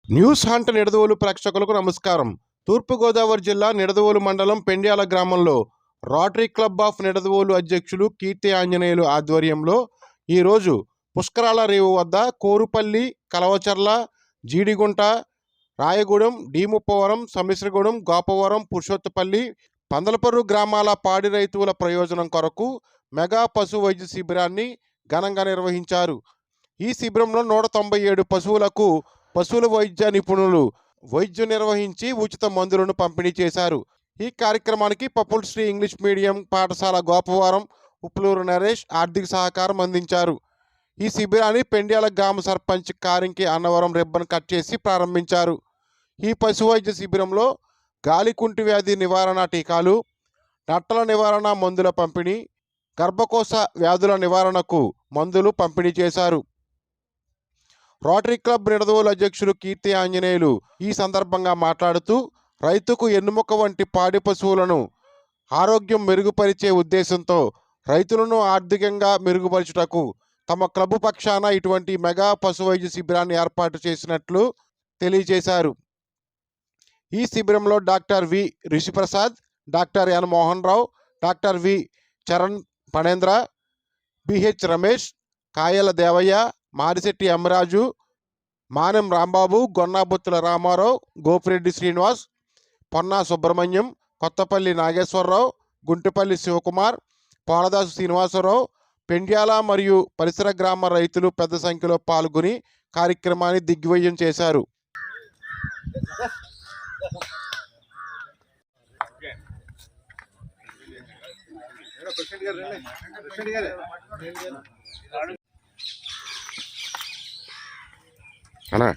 News hunt Nidadavolu ప్రేక్షకులకు నమస్కారం. తూర్పుగోదావరి జిల్లా నిడదవోలు మండలం పెండ్యాల గ్రామంలో రోటరీ క్లబ్ ఆఫ్ నిడదవోలు అధ్యక్షులు కీర్తి ఆంజనేయులు ఆధ్వర్యంలో ఈరోజు పుష్కరాల రేవు వద్ద కోరుపల్లి, కలవచర్ల, జీడిగుంట, రాయగూడెం, డీముప్పవరం, సమిశ్రగూడెం, గోపవరం, పురుషోత్తపల్లి, పందలపర్రు గ్రామాల పాడి రైతుల ప్రయోజనం కొరకు మెగా పశు వైద్య శిబిరాన్ని ఘనంగా నిర్వహించారు. ఈ శిబిరంలో 197 పశువులకు పశువుల వైద్య నిపుణులు వైద్యం నిర్వహించి ఉచిత మందులను పంపిణీ చేశారు. ఈ కార్యక్రమానికి పప్పుల శ్రీ ఇంగ్లీష్ మీడియం పాఠశాల గోపవరం ఉప్పులూరు నరేష్ ఆర్థిక సహకారం అందించారు. ఈ శిబిరాన్ని పెండ్యాల గ్రామ సర్పంచ్ కారింకి అన్నవరం రిబ్బన్ కట్ చేసి ప్రారంభించారు. ఈ పశు వైద్య శిబిరంలో గాలికుంటి వ్యాధి నివారణ టీకాలు, నట్టల నివారణ మందుల పంపిణీ, గర్భకోశ వ్యాధుల నివారణకు మందులు పంపిణీ చేశారు. రోటరీ క్లబ్ నిడదవోలు అధ్యక్షులు కీర్తి ఆంజనేయులు ఈ సందర్భంగా మాట్లాడుతూ రైతుకు ఎన్నుముక వంటి పాడి పశువులను ఆరోగ్యం మెరుగుపరిచే ఉద్దేశంతో రైతులను ఆర్థికంగా మెరుగుపరచుటకు తమ క్లబ్ పక్షాన ఇటువంటి మెగా పశు వైద్య శిబిరాన్ని ఏర్పాటు చేసినట్లు తెలియజేశారు. ఈ శిబిరంలో doctor V Rishiprasad, doctor N Mohan Rao, doctor V Charan Panendra, BH Ramesh, Kayala Devaiah, Marisetti Ammaraju, మానెం Rambabu, గొన్నాబొత్తుల Ramarao, Gopireddy Srinivas, Ponna Subrahmanyam, Kothapalli Nageswararao, Guntipalli Shivakumar, Poladasu Srinivasarao, Pendyala మరియు పరిసర గ్రామ రైతులు పెద్ద సంఖ్యలో పాల్గొని కార్యక్రమాన్ని దిగ్విజయం చేశారు. అన్నా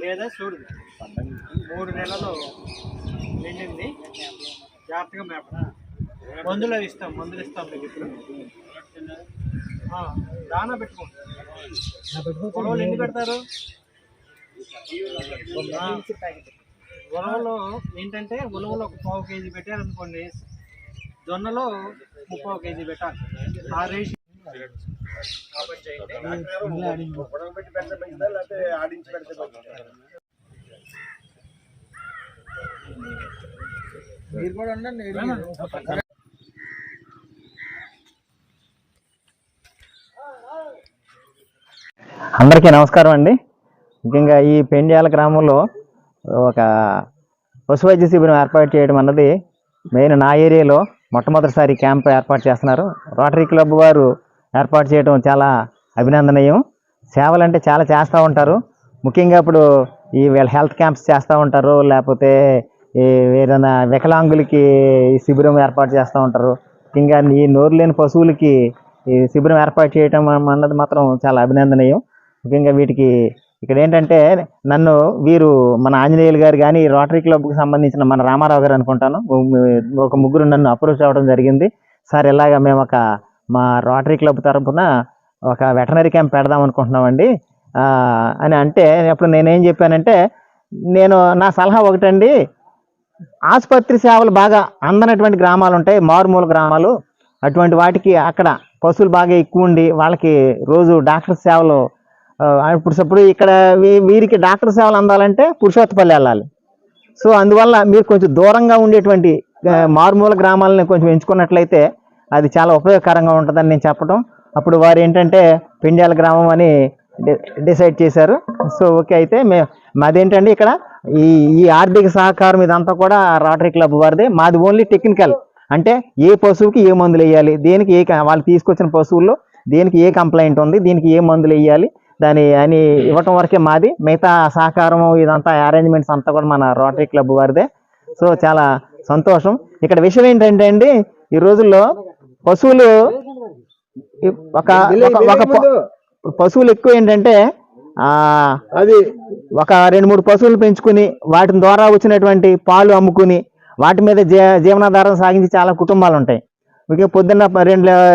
లేదా చూడు 3 నెలలు నిండింది, జాగ్రత్తగా మేపడం. మందులు ఇస్తాం మీకు ఇప్పుడు. దానా పెట్టుకోండి. ఉలవలు ఎన్ని పెడతారు? ఉలవలు ఏంటంటే ఉలవలు ఒక 1/4 కేజీ పెట్టారనుకోండి, జొన్నలో 3/4 కేజీ పెట్టాలి. ఆ రేషియో మీరు కూడా ఉండండి. అందరికీ నమస్కారం అండి. ముఖ్యంగా ఈ పెండ్యాల గ్రామంలో ఒక పశు వైద్య శిబిరం ఏర్పాటు చేయడం అన్నది మెయిన్ నా ఏరియాలో మొట్టమొదటిసారి క్యాంప్ ఏర్పాటు చేస్తున్నారు. రోటరీ క్లబ్ వారు ఏర్పాటు చేయడం చాలా అభినందనీయం. సేవలు అంటే చాలా చేస్తూ ఉంటారు. ముఖ్యంగా ఇప్పుడు ఈ వీళ్ళ హెల్త్ క్యాంప్స్ చేస్తూ ఉంటారు, లేకపోతే ఈ ఏదైనా వికలాంగులకి ఈ శిబిరం ఏర్పాటు చేస్తూ ఉంటారు. ముఖ్యంగా ఈ నోరు లేని పశువులకి ఈ శిబిరం ఏర్పాటు చేయడం అన్నది మాత్రం చాలా అభినందనీయం. ముఖ్యంగా వీటికి ఇక్కడ ఏంటంటే నన్ను వీరు మన ఆంజనేయులు గారు కానీ రోటరీ క్లబ్కి సంబంధించిన మన రామారావు గారు అనుకుంటాను, ఒక ముగ్గురు నన్ను అప్రోచ్ అవ్వడం జరిగింది. సార్ ఇలాగా మేము మా రోటరీ క్లబ్ తరఫున ఒక వెటనరీ క్యాంప్ పెడదాం అనుకుంటున్నామండి అని అంటే, అప్పుడు నేనేం చెప్పానంటే, నా సలహా ఒకటండి, ఆసుపత్రి సేవలు బాగా అందనటువంటి గ్రామాలు ఉంటాయి, మారుమూల గ్రామాలు. అటువంటి వాటికి అక్కడ పశువులు బాగా ఎక్కువ ఉండి వాళ్ళకి రోజు డాక్టర్ సేవలు ఇప్పుడు ఇక్కడ వీరికి డాక్టర్ సేవలు అందాలంటే పురుషోత్తపల్లి వెళ్ళాలి. సో అందువల్ల మీరు కొంచెం దూరంగా ఉండేటువంటి మారుమూల గ్రామాలని కొంచెం ఎంచుకున్నట్లయితే అది చాలా ఉపయోగకరంగా ఉంటుందని నేను చెప్పడం. అప్పుడు వారు ఏంటంటే పెండ్యాల గ్రామం అని డిసైడ్ చేశారు. సో ఓకే, అయితే మాదేంటండి ఇక్కడ ఈ ఆర్థిక సహకారం ఇదంతా కూడా రోటరీ క్లబ్ వారిదే. మాది ఓన్లీ టెక్నికల్, అంటే ఏ పశువుకి ఏ మందులు వేయాలి, దేనికి వాళ్ళు తీసుకొచ్చిన పశువుల్లో దేనికి ఏ కంప్లైంట్ ఉంది, దీనికి ఏ మందులు వేయాలి అని ఇవ్వటం వరకే మాది. మిగతా సహకారం ఇదంతా అరేంజ్మెంట్స్ అంతా కూడా మన రోటరీ క్లబ్ వారిదే. సో చాలా సంతోషం. ఇక్కడ విషయం ఏంటంటే అండి, ఈ రోజుల్లో పశువులు పశువులు ఎక్కువ ఏంటంటే అది ఒక 2-3 పశువులు పెంచుకుని వాటి ద్వారా వచ్చినటువంటి పాలు అమ్ముకుని వాటి మీద జీవనాధారం సాగించి చాలా కుటుంబాలు ఉంటాయి. ఇక పొద్దున్న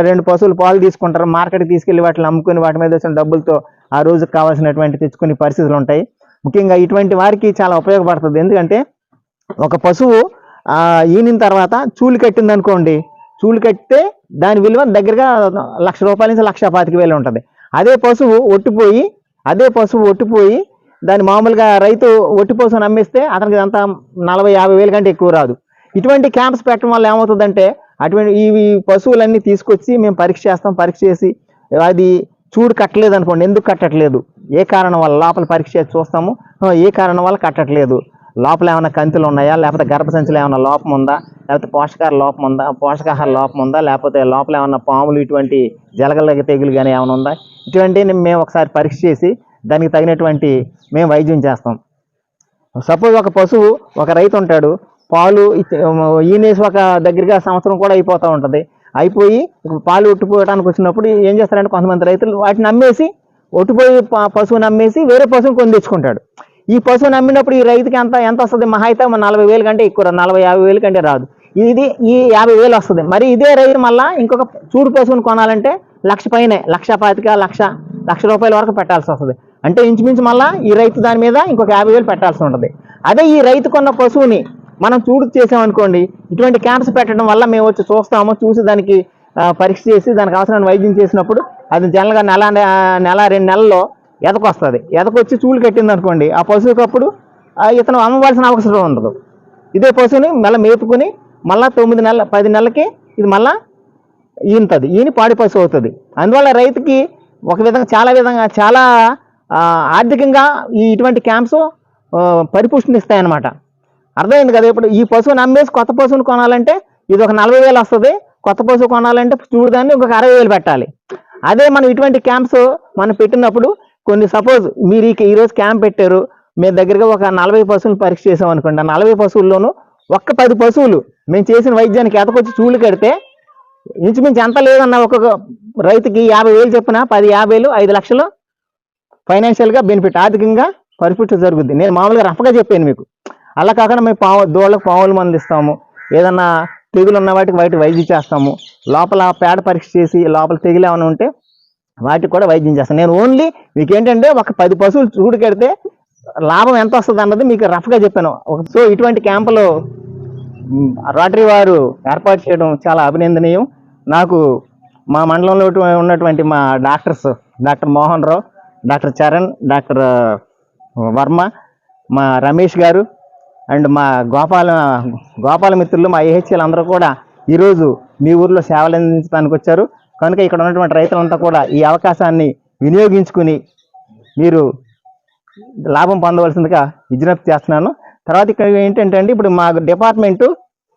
రెండు పశువులు పాలు తీసుకుంటారు, మార్కెట్కి తీసుకెళ్లి వాటిని అమ్ముకుని వాటి మీద వచ్చిన డబ్బులతో ఆ రోజుకి కావాల్సినటువంటి తెచ్చుకునే పరిస్థితులు ఉంటాయి. ముఖ్యంగా ఇటువంటి వారికి చాలా ఉపయోగపడుతుంది. ఎందుకంటే ఒక పశువు ఈనిన తర్వాత చూలు కట్టింది అనుకోండి, చూలు కట్టితే దాని విలువ దగ్గరగా ₹1,00,000 నుంచి ₹1,25,000 ఉంటుంది. అదే పశువు ఒట్టిపోయి దాన్ని మామూలుగా రైతు ఒట్టి పశువుని అమ్మేస్తే అతనికి అంతా 40,000-50,000 కంటే ఎక్కువ రాదు. ఇటువంటి క్యాంప్స్ పెట్టడం వల్ల ఏమవుతుందంటే అటువంటి ఈ పశువులన్నీ తీసుకొచ్చి మేము పరీక్ష చేసి అది చూడు కట్టలేదు అనుకోండి, ఎందుకు కట్టట్లేదు, ఏ కారణం వల్ల లోపల పరీక్ష చేసి చూస్తాము, ఏ కారణం వల్ల కట్టట్లేదు, లోపల ఏమైనా కంతులు ఉన్నాయా, లేకపోతే గర్భసంచిలో ఏమైనా లోపం ఉందా, లేకపోతే పోషకాహార లోపం ఉందా, లేకపోతే లోపల ఏమైనా పాములు ఇటువంటి జలగల తెగులు కానీ ఏమైనా ఉందా, ఇటువంటివి మేము ఒకసారి పరీక్ష చేసి దానికి తగినటువంటి మేము వైద్యం చేస్తాం. సపోజ్ ఒక పశువు, ఒక రైతు ఉంటాడు, పాలు ఈనేసి ఒక దగ్గరగా సంవత్సరం కూడా అయిపోతూ ఉంటుంది. అయిపోయి పాలు ఒట్టిపోయడానికి వచ్చినప్పుడు ఏం చేస్తారంటే కొంతమంది రైతులు వాటిని అమ్మేసి, ఒట్టిపోయి పశువుని అమ్మేసి వేరే పశువుని కొని తెచ్చుకుంటాడు. ఈ పశువుని అమ్మినప్పుడు ఈ రైతుకి ఎంత వస్తుంది, మహా అయితే 40,000 కంటే ఎక్కువ, 40,000-50,000 కంటే రాదు. ఈ 50,000 వస్తుంది. మరి ఇదే రైతు మళ్ళీ ఇంకొక చూడు పశువుని కొనాలంటే 1,00,000 పైనే, ₹1,25,000 వరకు పెట్టాల్సి వస్తుంది. అంటే ఇంచుమించు మళ్ళీ ఈ రైతు దాని మీద ఇంకొక 50,000 పెట్టాల్సి ఉంటుంది. అదే ఈ రైతు కొన్న పశువుని మనం చూడు చేసామనుకోండి, ఇటువంటి క్యాంప్స్ పెట్టడం వల్ల మేము వచ్చి చూస్తాము, చూసి దానికి పరీక్ష చేసి దానికి అవసరమైన వైద్యం చేసినప్పుడు అది జనరల్గా నెల-2 నెలల్లో ఎదకొస్తుంది. ఎదకొచ్చి చూలు కట్టింది అనుకోండి, ఆ పశువుకి అప్పుడు ఇతను అమ్మవలసిన అవసరం ఉండదు. ఇదే పశువుని మళ్ళీ మేపుకుని మళ్ళీ 10 నెలలకి ఇది మళ్ళీ ఈని పాడి పశువు అవుతుంది. అందువల్ల రైతుకి ఒక విధంగా చాలా ఆర్థికంగా ఇటువంటి క్యాంప్స్ పరిపుష్టిని ఇస్తాయన్నమాట. అర్థమైంది కదా. ఇప్పుడు ఈ పశువుని అమ్మేసి కొత్త పశువుని కొనాలంటే ఇది ఒక 40,000 వస్తుంది, కొత్త పశువు కొనాలంటే చూడదాన్ని ఇంకొక 60,000 పెట్టాలి. అదే మనం ఇటువంటి క్యాంప్స్ మనం పెట్టినప్పుడు కొన్ని సపోజ్ మీరు ఈరోజు క్యాంప్ పెట్టారు, మేము దగ్గరగా ఒక 40 పశువులు పరీక్ష చేసాం అనుకోండి, ఆ 40 పశువుల్లోనూ ఒక్క 10 పశువులు మేము చేసిన వైద్యానికి ఎతకొచ్చి చూలు కడితే ఇంచుమించు ఎంత లేదన్న ఒక్కొక్క రైతుకి 50,000 చెప్పిన 10-50,000 5 లక్షలు ఫైనాన్షియల్గా బెనిఫిట్, ఆర్థికంగా పరిపుష్టి జరుగుద్ది. నేను మామూలుగా రఫ్గా చెప్పాను మీకు. అలా కాకుండా మేము దోళ్ళకు పాముల మందు ఇస్తాము, ఏదన్నా తెగులు ఉన్న వాటికి వైద్యం చేస్తాము, లోపల పేడ పరీక్ష చేసి లోపల తెగులు ఏమైనా ఉంటే వాటికి కూడా వైద్యం చేస్తాను. నేను ఓన్లీ మీకు ఏంటంటే ఒక 10 పశువులు చూడు కడితే లాభం ఎంత వస్తుంది అన్నది మీకు రఫ్గా చెప్పాను. సో ఇటువంటి క్యాంపులు రోటరీ వారు ఏర్పాటు చేయడం చాలా అభినందనీయం. నాకు మా మండలంలో ఉన్నటువంటి మా doctors, doctor Mohan Rao, doctor Charan, doctor Varma, మా రమేష్ గారు అండ్ మా గోపాల మిత్రులు, మా ఏహెచ్ఎల్ అందరూ కూడా ఈరోజు మీ ఊర్లో సేవలు అందించడానికి వచ్చారు. కనుక ఇక్కడ ఉన్నటువంటి రైతులంతా కూడా ఈ అవకాశాన్ని వినియోగించుకుని మీరు లాభం పొందవలసిందిగా విజ్ఞప్తి చేస్తున్నాను. తర్వాత ఇక్కడ ఏంటంటే అండి, ఇప్పుడు మా డిపార్ట్మెంటు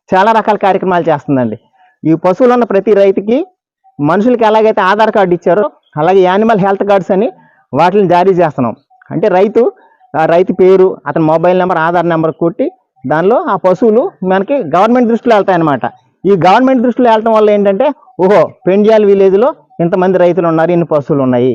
చాలా రకాల కార్యక్రమాలు చేస్తుందండి. ఈ పశువులు ఉన్న ప్రతి రైతుకి మనుషులకి ఎలాగైతే ఆధార్ కార్డు ఇచ్చారో అలాగే యానిమల్ హెల్త్ కార్డ్స్ అని వాటిని జారీ చేస్తున్నాం. అంటే రైతు పేరు, అతని మొబైల్ నెంబర్, ఆధార్ నెంబర్ కొట్టి దానిలో ఆ పశువులు మనకి గవర్నమెంట్ దృష్టిలో వెళ్తాయి అన్నమాట. ఈ గవర్నమెంట్ దృష్టిలో వెళ్ళటం వల్ల ఏంటంటే, ఓహో పెండ్యాల విలేజ్లో ఇంతమంది రైతులు ఉన్నారు, ఇన్ని పశువులు ఉన్నాయి,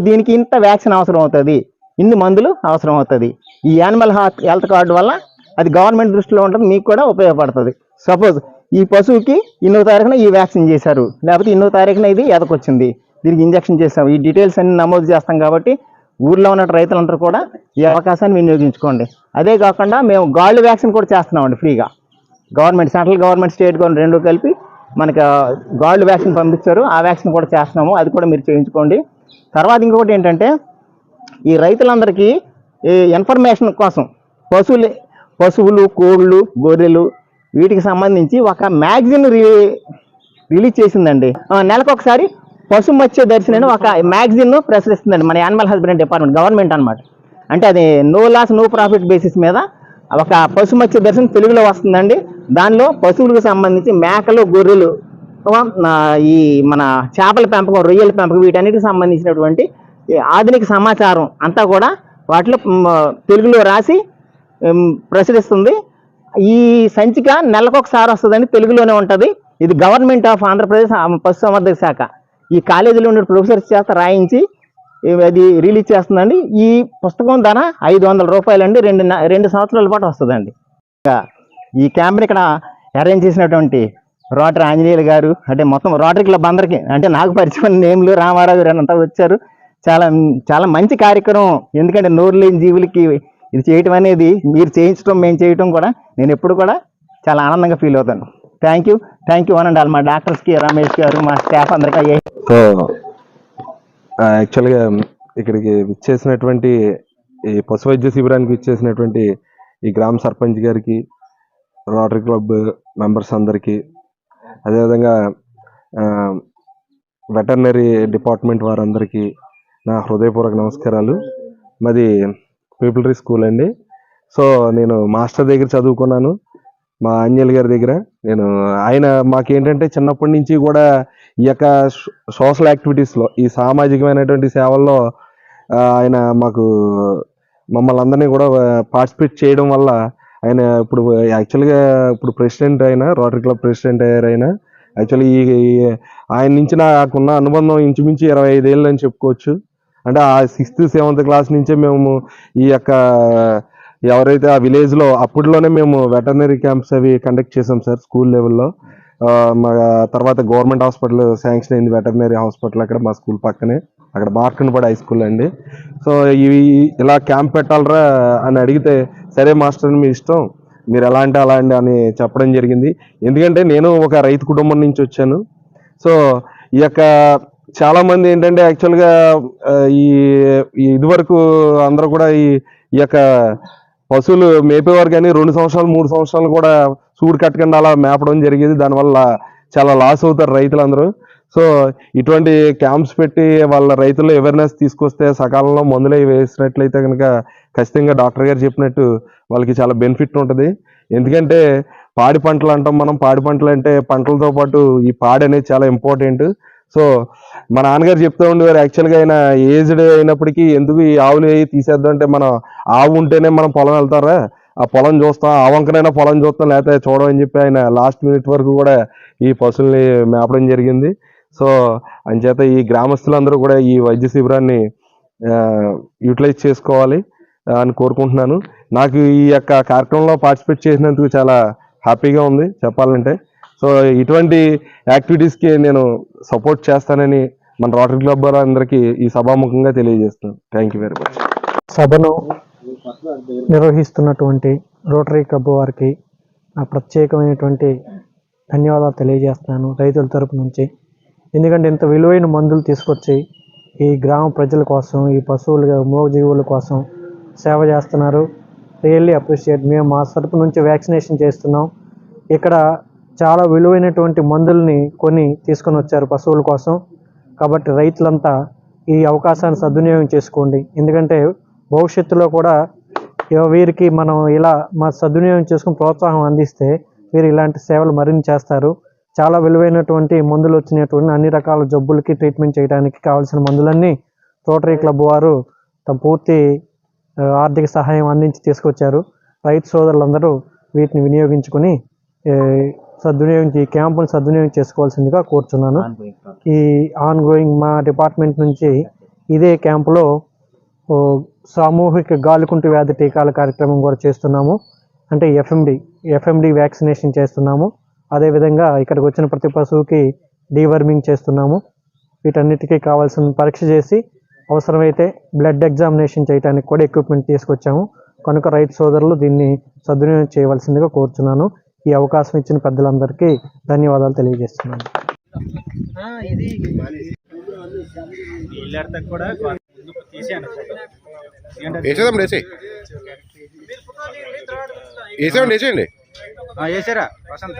దీనికి ఇంత వ్యాక్సిన్ అవసరం అవుతుంది, ఇన్ని మందులు అవసరం అవుతుంది. ఈ యానిమల్ హెల్త్ కార్డు వల్ల అది గవర్నమెంట్ దృష్టిలో ఉంటుంది, మీకు కూడా ఉపయోగపడుతుంది. సపోజ్ ఈ పశువుకి 2వ తారీఖున ఈ వ్యాక్సిన్ చేశారు, లేకపోతే 2వ తారీఖున ఇది ఎదకొచ్చింది, దీనికి ఇంజక్షన్ చేస్తాం, ఈ డీటెయిల్స్ అన్ని నమోదు చేస్తాం. కాబట్టి ఊర్లో ఉన్న రైతులందరూ కూడా ఈ అవకాశాన్ని వినియోగించుకోండి. అదే కాకుండా మేము గాళ్ళు వ్యాక్సిన్ కూడా చేస్తున్నామండి ఫ్రీగా. Government, central government, state government రెండు కలిపి మనకి గాళ్ళు వ్యాక్సిన్ పంపించారు, ఆ వ్యాక్సిన్ కూడా చేస్తున్నాము, అది కూడా మీరు చేయించుకోండి. తర్వాత ఇంకొకటి ఏంటంటే, ఈ రైతులందరికీ ఈ ఇన్ఫర్మేషన్ కోసం పశువులు, కోళ్ళు, గొర్రెలు వీటికి సంబంధించి ఒక మ్యాగజిన్ రిలీజ్ చేసిందండి. నెలకొకసారి పశు మత్స్య దర్శిని అని ఒక మ్యాగజిన్ ప్రచురిస్తుందండి మన యానిమల్ హస్బెండరీ డిపార్ట్మెంట్, గవర్నమెంట్ అనమాట. అంటే అది no loss no profit basis మీద ఒక పశు మత్స్య దర్శనం తెలుగులో వస్తుందండి. దానిలో పశువులకు సంబంధించి మేకలు, గొర్రెలు, ఈ మన చేపల పెంపకం, రొయ్యల పెంపకం వీటన్నిటికి సంబంధించినటువంటి ఆధునిక సమాచారం అంతా కూడా వాటిలో తెలుగులో రాసి ప్రచురిస్తుంది. ఈ సంచిక నెలకొకసారి వస్తుందని తెలుగులోనే ఉంటుంది. ఇది గవర్నమెంట్ ఆఫ్ ఆంధ్రప్రదేశ్ పశుసంవర్ధక శాఖ ఈ కాలేజీలో ఉన్న ప్రొఫెసర్స్ చేత రాయించి అది రిలీజ్ చేస్తుందండి. ఈ పుస్తకం ధర ₹500 అండి. 2 సంవత్సరాల పాటు వస్తుందండి. ఈ క్యాంప్ని ఇక్కడ అరేంజ్ చేసినటువంటి రోటరీ ఆంజనేయులు గారు, అంటే మొత్తం రోటరీ క్లబ్ అందరికీ, అంటే నాకు పరిచయం నేమ్లు రామారావు గారు అంతా వచ్చారు. చాలా చాలా మంచి కార్యక్రమం. ఎందుకంటే నోరు లేని జీవులకి ఇది చేయటం అనేది, మీరు చేయించడం మేము చేయటం కూడా నేను ఎప్పుడు కూడా చాలా ఆనందంగా ఫీల్ అవుతాను. థ్యాంక్ యూ అనండి మా డాక్టర్స్కి, రమేష్ గారు, మా స్టాఫ్ అందరికీ. సో యాక్చువల్గా ఇక్కడికి విచ్చేసినటువంటి ఈ పశు వైద్య శిబిరానికి విచ్చేసినటువంటి ఈ గ్రామ సర్పంచ్ గారికి, రోటరీ క్లబ్ మెంబర్స్ అందరికీ, అదేవిధంగా వెటర్నరీ డిపార్ట్మెంట్ వారందరికీ నా హృదయపూర్వక నమస్కారాలు. మాది పీపులరీ స్కూల్ అండి. సో నేను మాస్టర్ దగ్గర చదువుకున్నాను, మా ఆంజనేయులు గారి దగ్గర. ఆయన మాకేంటంటే చిన్నప్పటి నుంచి కూడా ఈ యొక్క సోషల్ యాక్టివిటీస్లో, ఈ సామాజికమైనటువంటి సేవల్లో ఆయన మమ్మల్ని అందరినీ కూడా పార్టిసిపేట్ చేయడం వల్ల ఆయన ఇప్పుడు ప్రెసిడెంట్ అయినా, రోటరీ క్లబ్ ప్రెసిడెంట్ అయ్యారు ఆయన. యాక్చువల్లీ ఆయన నుంచి నాకున్న అనుబంధం ఇంచుమించు 25 ఏళ్ళు అని చెప్పుకోవచ్చు. అంటే ఆ 6th 7th క్లాస్ నుంచే మేము ఈ యొక్క ఎవరైతే ఆ విలేజ్లో అప్పట్లోనే మేము వెటర్నరీ క్యాంప్స్ అవి కండక్ట్ చేసాం సార్, స్కూల్ లెవెల్లో. మా తర్వాత గవర్నమెంట్ హాస్పిటల్ శాంక్షన్ అయింది, వెటర్నరీ హాస్పిటల్ అక్కడ మా స్కూల్ పక్కనే, అక్కడ మార్కండ్పడి హై స్కూల్ అండి. సో ఇలా క్యాంప్ పెట్టాలరా అని అడిగితే, సరే మాస్టర్ మీ ఇష్టం, మీరు ఎలా అంటే అలా అండి అని చెప్పడం జరిగింది. ఎందుకంటే నేను ఒక రైతు కుటుంబం నుంచి వచ్చాను. సో ఈ యొక్క చాలా మంది ఏంటంటే యాక్చువల్గా ఈ ఇదివరకు అందరూ కూడా ఈ యొక్క పశువులు మేపేవారు, కానీ 2 సంవత్సరాలు 3 సంవత్సరాలు కూడా సూడు కట్టకుండా అలా మేపడం జరిగేది. దానివల్ల చాలా లాస్ అవుతారు రైతులందరూ. సో ఇటువంటి క్యాంప్స్ పెట్టి వాళ్ళ రైతుల్లో అవేర్నెస్ తీసుకొస్తే, సకాలంలో మందులు వేసినట్లయితే కనుక ఖచ్చితంగా డాక్టర్ గారు చెప్పినట్టు వాళ్ళకి చాలా బెనిఫిట్ ఉంటుంది. ఎందుకంటే పాడి పంటలు అంటాం మనం, పాడి పంటలు అంటే పంటలతో పాటు ఈ పాడి అనేది చాలా ఇంపార్టెంట్. సో మా నాన్నగారు చెప్తూ ఉండేవారు, యాక్చువల్గా ఆయన ఏజ్డ్ అయినప్పటికీ ఎందుకు ఈ ఆవులు తీసేద్దాం అంటే, మనం ఆవు ఉంటేనే మనం పొలం వెళ్తారా, ఆ పొలం చూస్తాం, ఆ వంకనైనా పొలం చూస్తాం, లేకపోతే చూడమని చెప్పి ఆయన లాస్ట్ మినిట్ వరకు కూడా ఈ పశువుల్ని మేపడం జరిగింది. సో అంచేత ఈ గ్రామస్తులందరూ కూడా ఈ వైద్య శిబిరాన్ని యూటిలైజ్ చేసుకోవాలి అని కోరుకుంటున్నాను. నాకు ఈ యొక్క కార్యక్రమంలో పార్టిసిపేట్ చేసినందుకు చాలా హ్యాపీగా ఉంది చెప్పాలంటే. సో ఇటువంటి యాక్టివిటీస్కి నేను సపోర్ట్ చేస్తానని మన రోటరీ క్లబ్ అందరికీ ఈ సభాముఖంగా తెలియజేస్తున్నాను. Thank you very much. సభను నిర్వహిస్తున్నటువంటి రోటరీ క్లబ్ వారికి నా ప్రత్యేకమైనటువంటి ధన్యవాదాలు తెలియజేస్తున్నాను రైతుల తరపు నుంచి. ఎందుకంటే ఇంత విలువైన మందులు తీసుకొచ్చి ఈ గ్రామ ప్రజల కోసం, ఈ పశువుల మూగజీవుల కోసం సేవ చేస్తున్నారు. Really appreciate. మేము మా తరపు నుంచి వ్యాక్సినేషన్ చేస్తున్నాం. ఇక్కడ చాలా విలువైనటువంటి మందుల్ని కొని తీసుకొని వచ్చారు పశువుల కోసం. కాబట్టి రైతులంతా ఈ అవకాశాన్ని సద్వినియోగం చేసుకోండి. ఎందుకంటే భవిష్యత్తులో కూడా వీరికి మనం ఇలా సద్వినియోగం చేసుకుని ప్రోత్సాహం అందిస్తే వీరు ఇలాంటి సేవలు మరిన్ని చేస్తారు. చాలా విలువైనటువంటి మందులు వచ్చినటువంటి అన్ని రకాల జబ్బులకి ట్రీట్మెంట్ చేయడానికి కావాల్సిన మందులన్నీ రోటరీ క్లబ్ వారు తమ పూర్తి ఆర్థిక సహాయం అందించి తీసుకొచ్చారు. రైతు సోదరులందరూ వీటిని వినియోగించుకుని ఈ క్యాంపును సద్వినియోగం చేసుకోవాల్సిందిగా కోరుచున్నాను. ఈ ఆన్గోయింగ్ మా డిపార్ట్మెంట్ నుంచి ఇదే క్యాంపులో సామూహిక గాలికుంటు వ్యాధి టీకాల కార్యక్రమం కూడా చేస్తున్నాము. అంటే ఎఫ్ఎండి వ్యాక్సినేషన్ చేస్తున్నాము. అదేవిధంగా ఇక్కడికి వచ్చిన ప్రతి పశువుకి డీవర్మింగ్ చేస్తున్నాము. వీటన్నిటికీ కావాల్సిన పరీక్ష చేసి అవసరమైతే బ్లడ్ ఎగ్జామినేషన్ చేయడానికి కూడా ఎక్విప్మెంట్ తీసుకొచ్చాము. కనుక రైతు సోదరులు దీన్ని సద్వినియోగం చేయవలసిందిగా కోరుచున్నాను. ఈ అవకాశం ఇచ్చిన పెద్దలందరికీ ధన్యవాదాలు తెలియజేస్తున్నాను. వేసారా వసంత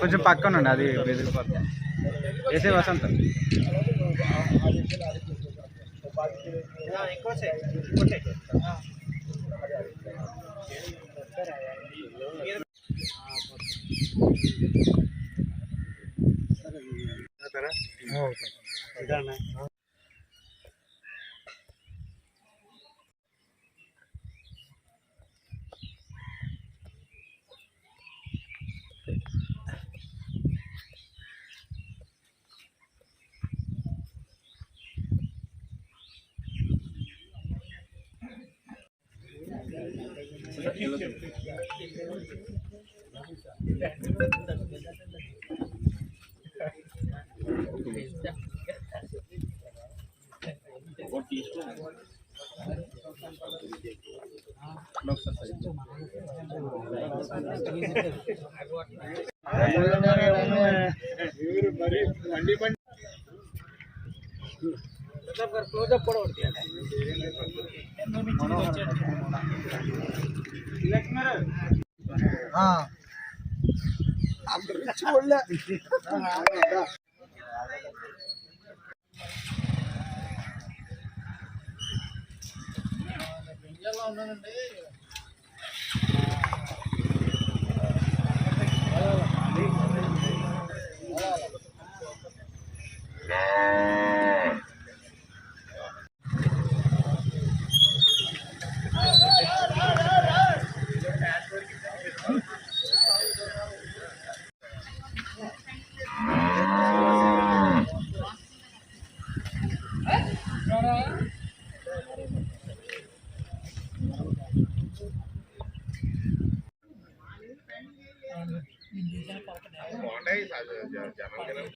కొంచెం పక్కన ఉండి అది బెదిరిపోతుంది. వేసే వసంత బాగుంటాయి జనం